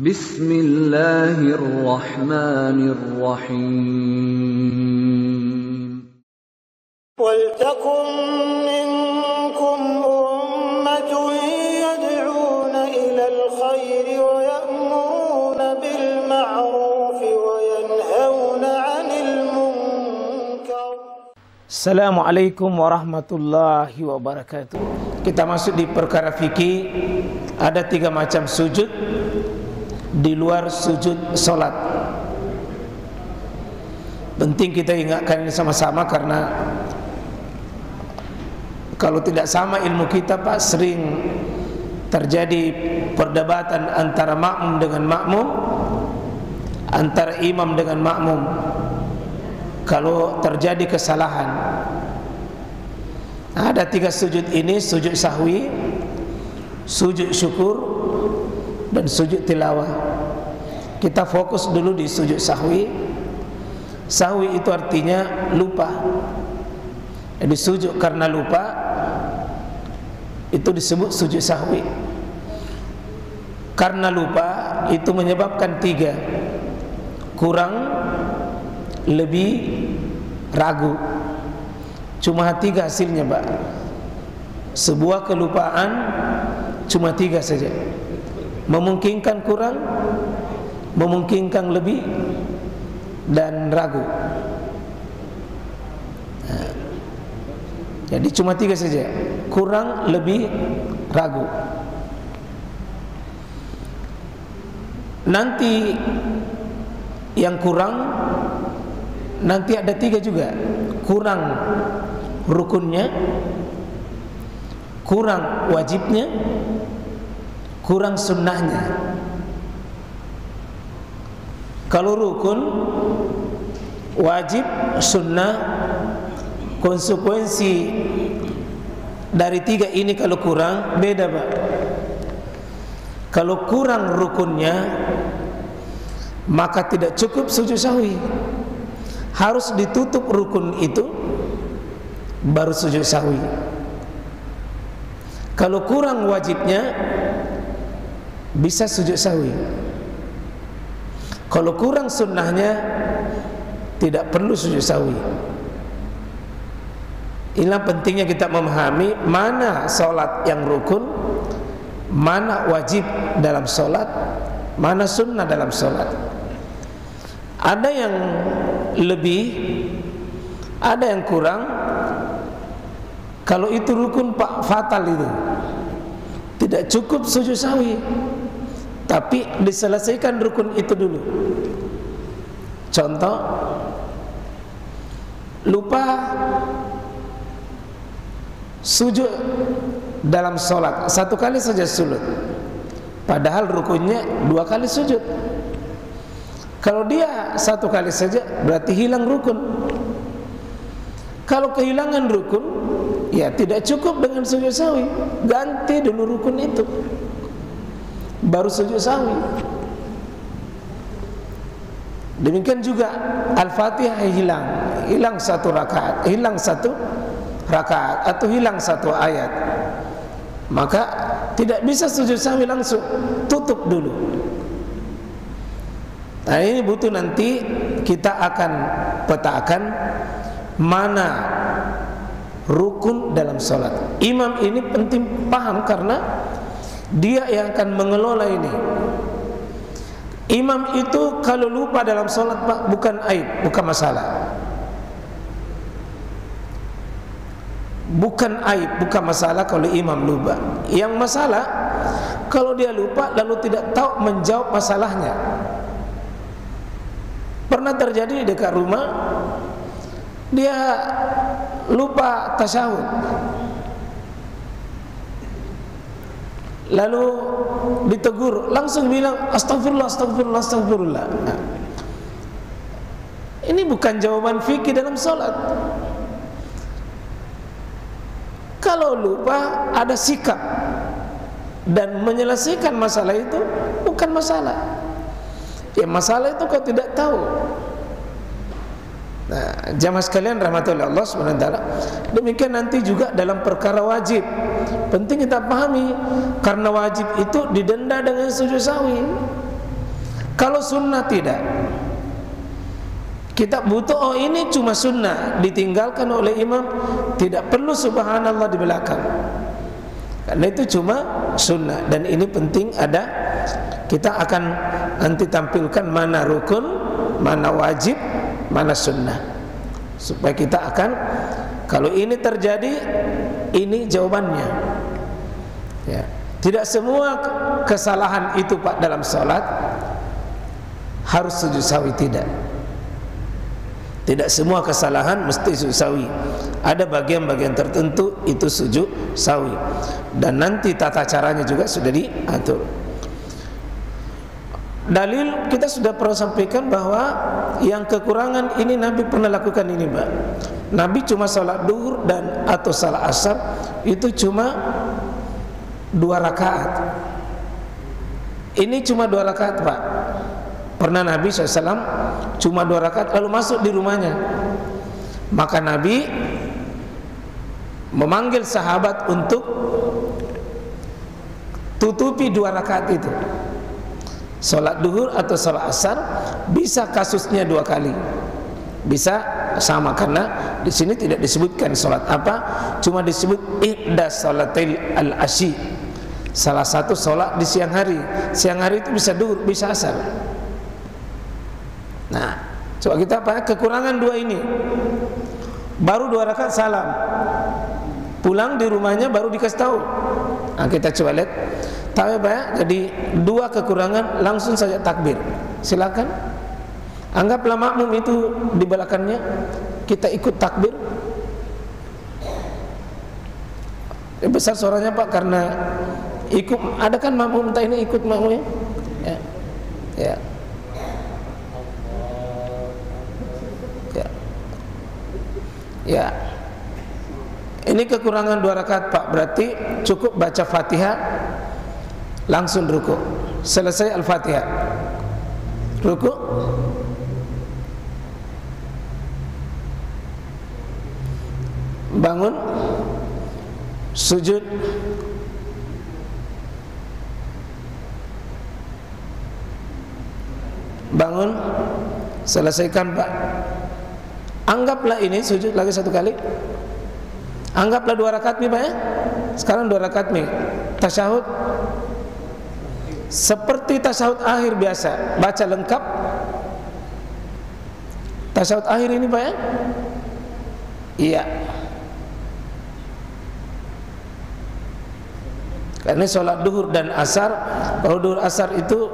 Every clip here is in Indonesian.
Bismillahirrahmanirrahim. Waltakum minkum ummatun yad'una ilal khairi wa ya'muruna bil ma'rufi wa yanhauna 'anil munkar. Assalamualaikum warahmatullahi wabarakatuh. Kita masuk di perkara fikih. Ada 3 macam sujud di luar sujud solat. Penting kita ingatkan ini sama-sama, karena kalau tidak sama ilmu kita, Pak, sering terjadi perdebatan antara makmum dengan makmum, antara imam dengan makmum. Kalau terjadi kesalahan, ada 3 sujud ini: sujud sahwi, sujud syukur, dan sujud tilawah. Kita fokus dulu di sujud sahwi. Sahwi itu artinya lupa. Jadi sujud karena lupa itu disebut sujud sahwi. Karena lupa itu menyebabkan 3: kurang, lebih, ragu. Cuma 3 hasilnya, Pak. Sebuah kelupaan cuma 3 saja: memungkinkan kurang, memungkinkan lebih, dan ragu. Jadi cuma 3 saja: kurang, lebih, ragu. Nanti yang kurang nanti ada 3 juga: kurang rukunnya, kurang wajibnya, kurang sunnahnya. Kalau rukun, wajib, sunnah, konsekuensi dari 3 ini kalau kurang beda, Pak. Kalau kurang rukunnya, maka tidak cukup sujud sahwi. Harus ditutup rukun itu baru sujud sahwi. Kalau kurang wajibnya, bisa sujud sahwi. Kalau kurang sunnahnya, tidak perlu sujud sahwi. Inilah pentingnya kita memahami mana solat yang rukun, mana wajib dalam solat, mana sunnah dalam solat. Ada yang lebih, ada yang kurang. Kalau itu rukun, Pak, fatal itu. Tidak cukup sujud sahwi, tapi diselesaikan rukun itu dulu. Contoh, lupa sujud dalam solat, 1 kali saja sujud, padahal rukunnya 2 kali sujud. Kalau dia 1 kali saja, berarti hilang rukun. Kalau kehilangan rukun, ya tidak cukup dengan sujud sahwi. Ganti dulu rukun itu, baru sujud sahwi. Demikian juga Al-Fatihah hilang 1 rakaat, hilang 1 rakaat, atau hilang 1 ayat, maka tidak bisa sujud sahwi langsung, tutup dulu. Nah, ini butuh nanti kita akan petakan mana rukun dalam sholat. Imam ini penting paham, karena dia yang akan mengelola ini. Imam itu kalau lupa dalam sholat, Pak, bukan aib, bukan masalah. Bukan aib, bukan masalah kalau imam lupa. Yang masalah kalau dia lupa lalu tidak tahu menjawab masalahnya. Pernah terjadi di dekat rumah, dia lupa tasyahud, lalu ditegur, langsung bilang astagfirullah, astagfirullah, astagfirullah. Nah, ini bukan jawaban fikih dalam sholat. Kalau lupa ada sikap dan menyelesaikan masalah itu bukan masalah. Ya, masalah itu kau tidak tahu. Nah, jamaah sekalian rahmatullah Allah SWT, demikian nanti juga dalam perkara wajib. Penting kita pahami, karena wajib itu didenda dengan sujud sahwi. Kalau sunnah tidak. Kita butuh, oh ini cuma sunnah, ditinggalkan oleh imam, tidak perlu subhanallah di belakang, karena itu cuma sunnah. Dan ini penting ada, kita akan nanti tampilkan mana rukun, mana wajib, mana sunnah, supaya kita akan, kalau ini terjadi, ini jawabannya ya. Tidak semua kesalahan itu Pak dalam sholat harus sujud sahwi, tidak. Tidak semua kesalahan mesti sujud sahwi. Ada bagian-bagian tertentu itu sujud sahwi, dan nanti tata caranya juga sudah diatur. Dalil kita sudah pernah sampaikan bahwa yang kekurangan ini Nabi pernah lakukan ini, Pak. Nabi cuma salat duhur dan atau salat asar itu cuma 2 rakaat. Ini cuma 2 rakaat, Pak. Pernah Nabi SAW cuma 2 rakaat lalu masuk di rumahnya. Maka Nabi memanggil sahabat untuk tutupi 2 rakaat itu. Salat duhur atau salat asar bisa kasusnya 2 kali. Bisa sama, karena di sini tidak disebutkan salat apa, cuma disebut ihda salatil al-asyi. Salah satu salat di siang hari. Siang hari itu bisa duhur, bisa asar. Nah, coba kita apa? Kekurangan 2 ini. Baru 2 rakaat salam. Pulang di rumahnya baru dikasih tahu. Nah, kita coba lihat. Tahu ya, jadi 2 kekurangan langsung saja takbir. Silakan. Anggaplah makmum itu di belakangnya, kita ikut takbir. Besar suaranya Pak, karena ikut, ada kan makmum entah ini ikut makmumnya. Ya. Ya. Ya. Ya. Ini kekurangan 2 rakaat Pak, berarti cukup baca Fatihah langsung ruku. Selesai Al-Fatihah, ruku, bangun, sujud, bangun, selesaikan Pak. Anggaplah ini sujud lagi 1 kali. Anggaplah 2 rakaat nih Pak ya. Sekarang 2 rakaat nih. Tasyahud seperti tasyahud akhir biasa, baca lengkap. Tasyahud akhir ini Pak ya. Iya. Karena sholat duhur dan asar, kalau duhur asar itu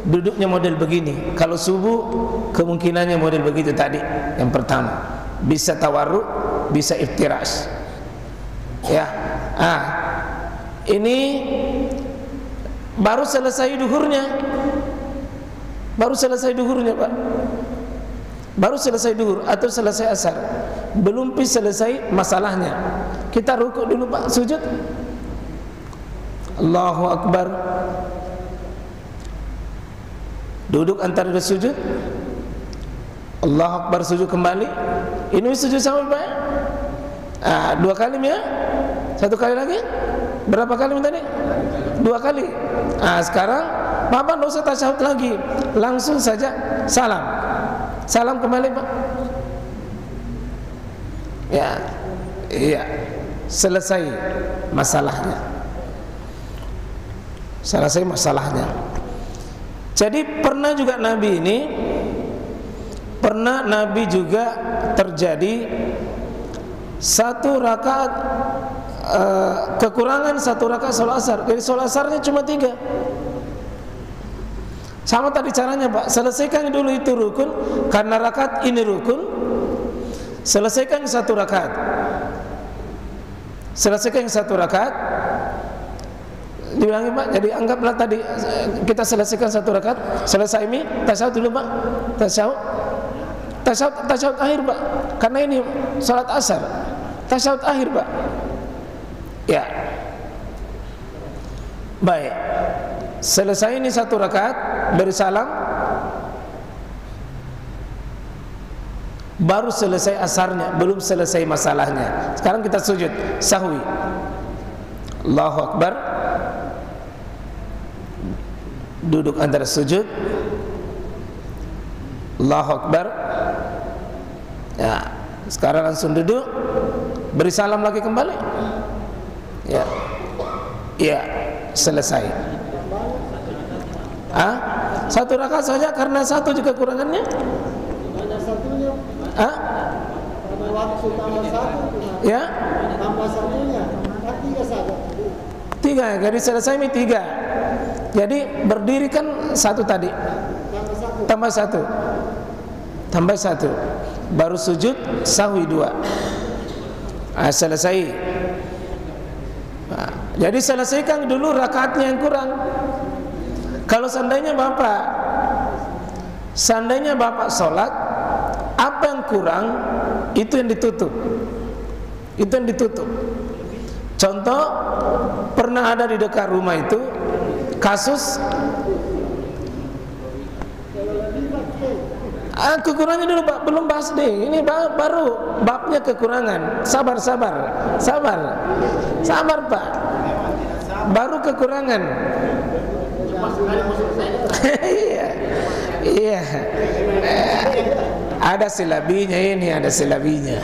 duduknya model begini. Kalau subuh kemungkinannya model begitu tadi. Yang pertama, bisa tawarruk, bisa iftirash. Ya. Ini baru selesai duhurnya. Baru selesai duhurnya, Pak. Baru selesai duhur atau selesai asar. Belum selesai masalahnya. Kita rukuk dulu, Pak, sujud. Allahu Akbar. Duduk antara dua sujud. Allahu Akbar, sujud kembali. Ini sujud sama Pak. 2 kali ya. 1 kali lagi. Berapa kali tadi? 2 kali. Sekarang Bapak tidak usah tasyahud lagi, langsung saja salam. Salam kembali Pak. Ya, iya. Selesai masalahnya. Selesai masalahnya. Jadi pernah juga Nabi ini, pernah Nabi juga terjadi 1 rakaat kekurangan 1 rakaat sholat asar. Jadi sholat asarnya cuma 3. Sama tadi caranya Pak. Selesaikan dulu itu rukun, karena rakaat ini rukun. Selesaikan 1 rakaat. Selesaikan 1 rakaat. Diulangi Pak. Jadi anggaplah tadi kita selesaikan 1 rakaat. Selesai ini tasyahud dulu Pak. Tasyahud akhir Pak. Karena ini sholat asar. Tasyahud akhir Pak. Ya. Baik. Selesai ini 1 rakaat, beri salam, baru selesai asarnya, belum selesai masalahnya. Sekarang kita sujud sahwi. Allahu Akbar. Duduk antara sujud, Allahu Akbar. Ya, sekarang langsung duduk, beri salam lagi kembali. Ya, ya, selesai. Ah, satu rakaat saja karena satu juga kekurangannya. Ah, Waktu tambah satu, ya, tambah satunya, tiga saja. tiga, jadi selesai ini tiga. Jadi berdiri kan satu tadi, tambah satu, tambah satu, baru sujud sahwi dua. Selesai. Nah, jadi selesaikan dulu rakaatnya yang kurang. Kalau seandainya bapak sholat, apa yang kurang itu yang ditutup, itu yang ditutup. Contoh, pernah ada di dekat rumah itu kasus kekurangannya dulu Pak, belum bahas deh. Ini baru babnya kekurangan. Sabar Pak, baru kekurangan. Iya, ada silabinya ini, ada silabinya.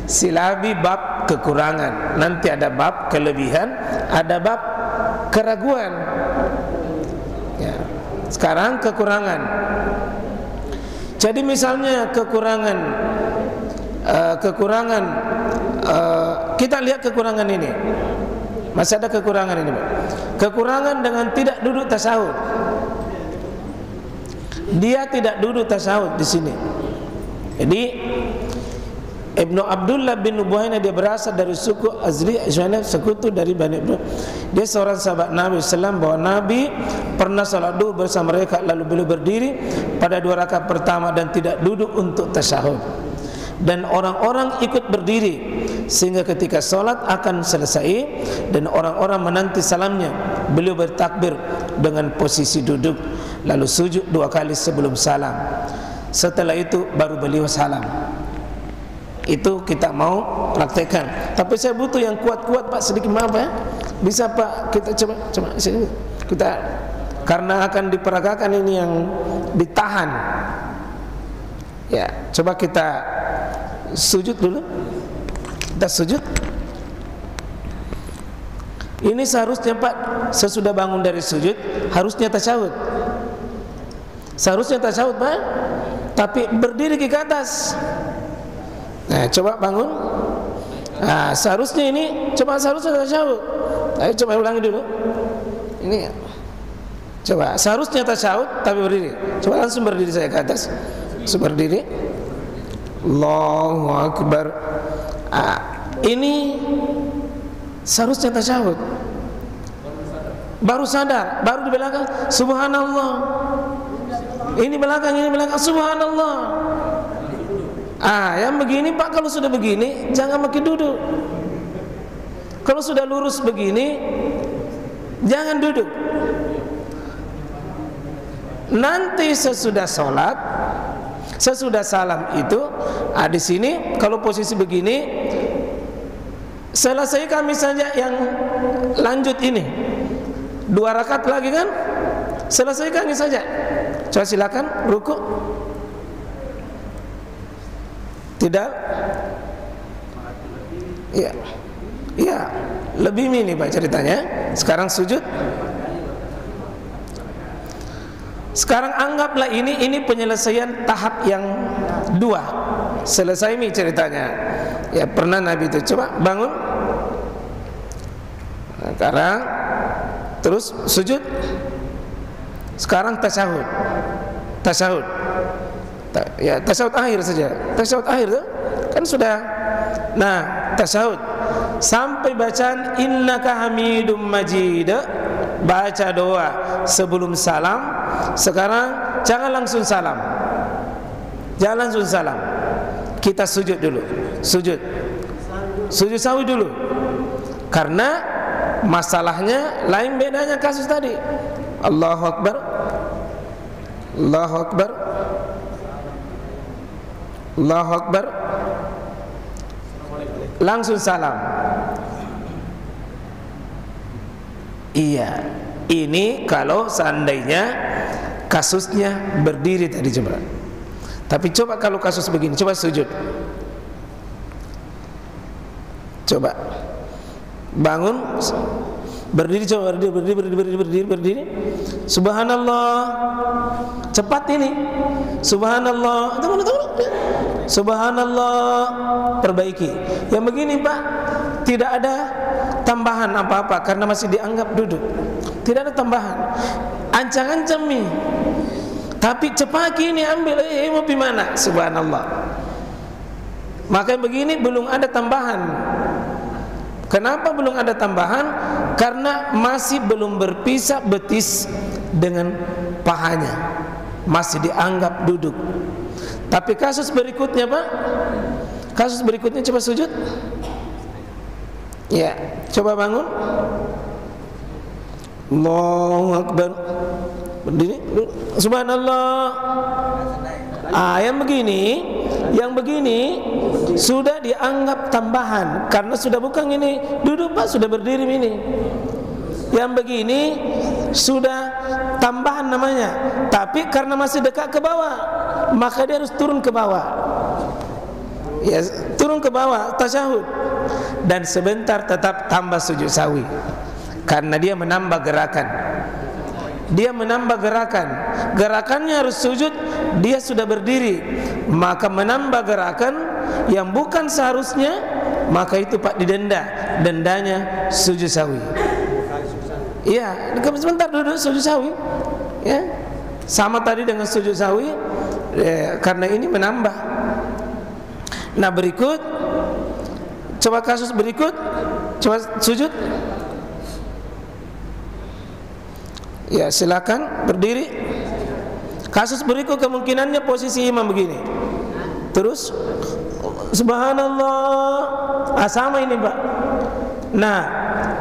Silabi bab kekurangan, nanti ada bab kelebihan, ada bab keraguan. Ya. Sekarang kekurangan. Jadi misalnya kekurangan, kita lihat kekurangan ini. Masih ada kekurangan ini, Pak. Kekurangan dengan tidak duduk tasyahud. Dia tidak duduk tasyahud di sini. Jadi Ibnu Abdullah bin Buhaina, dia berasal dari suku Azri, sekutu dari Bani Ibnu. Dia seorang sahabat Nabi SAW, bahwa Nabi pernah salat duhur bersama mereka, lalu beliau berdiri pada 2 rakaat pertama dan tidak duduk untuk tasyahud. Dan orang-orang ikut berdiri sehingga ketika salat akan selesai dan orang-orang menanti salamnya, beliau bertakbir dengan posisi duduk, lalu sujud 2 kali sebelum salam. Setelah itu baru beliau salam. Itu kita mau praktekkan. Tapi saya butuh yang kuat-kuat Pak, sedikit maaf ya. Bisa Pak, kita coba sini. Kita karena akan diperagakan ini yang ditahan. Ya, coba kita sujud dulu. Kita sujud. Ini seharusnya Pak, sesudah bangun dari sujud harusnya tasyahud. Seharusnya tasyahud Pak, tapi berdiri ke atas. Nah, coba bangun. Nah, seharusnya ini, seharusnya tasyahud. Ayo coba ulangi dulu. Ini, coba seharusnya tasyahud tapi berdiri. Coba langsung berdiri saya ke atas. Langsung berdiri. Allahu Akbar. Ini seharusnya tasyahud. Baru sadar, baru di belakang Subhanallah. Ini belakang, Subhanallah. Yang begini Pak, kalau sudah begini jangan makin duduk. Kalau sudah lurus begini jangan duduk. Nanti sesudah sholat, sesudah salam itu, di sini kalau posisi begini, selesai kami saja yang lanjut ini 2 rakaat lagi kan, selesaikan ini saja. Coba silakan ruku. Tidak? Iya, lebih mini Pak ceritanya. Sekarang sujud. Sekarang anggaplah ini penyelesaian tahap yang 2. Selesai mi ceritanya. Ya, pernah Nabi itu coba bangun. Nah, sekarang terus sujud. Sekarang tasyahud. Ya, tasyahud akhir saja. Tasyahud akhir tuh kan sudah. Nah, tasyahud sampai bacaan innaka hamidum majid, baca doa sebelum salam. Sekarang jangan langsung salam. Jangan langsung salam. Kita sujud dulu. Sujud sahwi dulu. Karena masalahnya lain, bedanya kasus tadi. Allahu Akbar. Allahu Akbar. Allahu Akbar. Langsung salam. Iya, ini kalau seandainya kasusnya berdiri tadi coba. Tapi coba kalau kasus begini, coba sujud. Coba bangun, berdiri, coba berdiri. Subhanallah. Cepat ini. Subhanallah. Tunggu. Subhanallah. Perbaiki. Yang begini Pak, tidak ada tambahan apa-apa karena masih dianggap duduk. Tidak ada tambahan. Ancang-ancang nih. Tapi cepat ini ambil, mau di mana? Subhanallah. Maka begini belum ada tambahan. Kenapa belum ada tambahan? Karena masih belum berpisah betis dengan pahanya, masih dianggap duduk. Tapi kasus berikutnya Pak, kasus berikutnya coba sujud. Ya, coba bangun. Allahu Akbar. Berdiri. Subhanallah. Yang begini sudah dianggap tambahan karena sudah bukan ini duduk Pak, sudah berdiri ini. Yang begini sudah tambahan namanya, tapi karena masih dekat ke bawah, maka dia harus turun ke bawah. Ya, turun ke bawah tasyahud dan sebentar tetap tambah sujud sahwi karena dia menambah gerakan. Dia menambah gerakan. Gerakannya harus sujud, dia sudah berdiri, maka menambah gerakan yang bukan seharusnya, maka itu Pak didenda. Dendanya sujud sahwi. Iya, sebentar duduk sujud sahwi. Ya, sama tadi dengan sujud sahwi, karena ini menambah. Nah berikut, coba kasus berikut, coba sujud. Ya silakan berdiri. Kasus berikut kemungkinannya posisi imam begini. Terus subhanallah. Sama ini Pak. Nah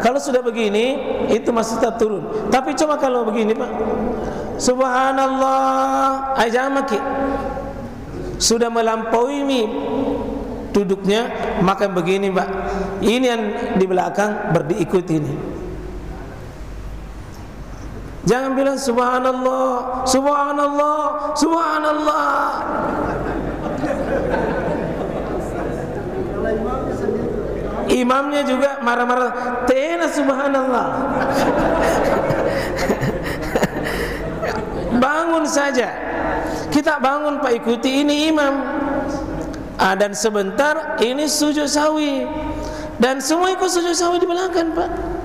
kalau sudah begini itu masih tetap turun. Tapi coba kalau begini Pak, subhanallah ajamaki, sudah melampaui duduknya, maka begini Pak. Ini yang di belakang berdiikuti ini. Jangan bilang subhanallah, subhanallah, subhanallah. Imamnya juga marah-marah, tena subhanallah. Bangun saja. Kita bangun Pak, ikuti ini imam. Dan sebentar ini sujud sahwi. Dan semua ikut sujud sahwi di belakang Pak.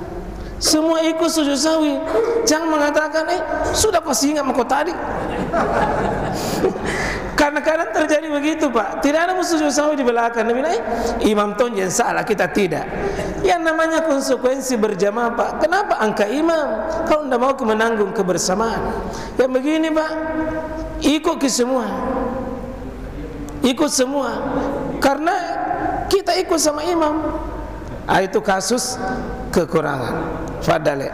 Semua ikut sujud sahwi. Jangan mengatakan sudah kau ingat kau tadi. Karena kadang terjadi begitu Pak. Tidak ada sujud sahwi di belakang. Dia bilang imam ton yang salah, kita tidak. Yang namanya konsekuensi berjamaah Pak. Kenapa angka imam kalau tidak mau menanggung kebersamaan? Yang begini Pak, ikut ke semua. Ikut semua. Karena kita ikut sama imam. Itu kasus kekurangan. Fadale.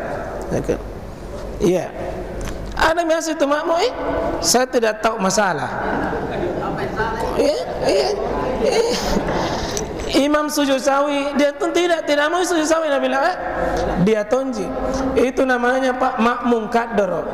Iya. Ada biasa itu makmum, saya tidak tahu masalah. Imam sujud sahwi, dia pun tidak mau sujud sahwi, Nabi bilang dia tonji. Itu namanya Pak makmum kadro.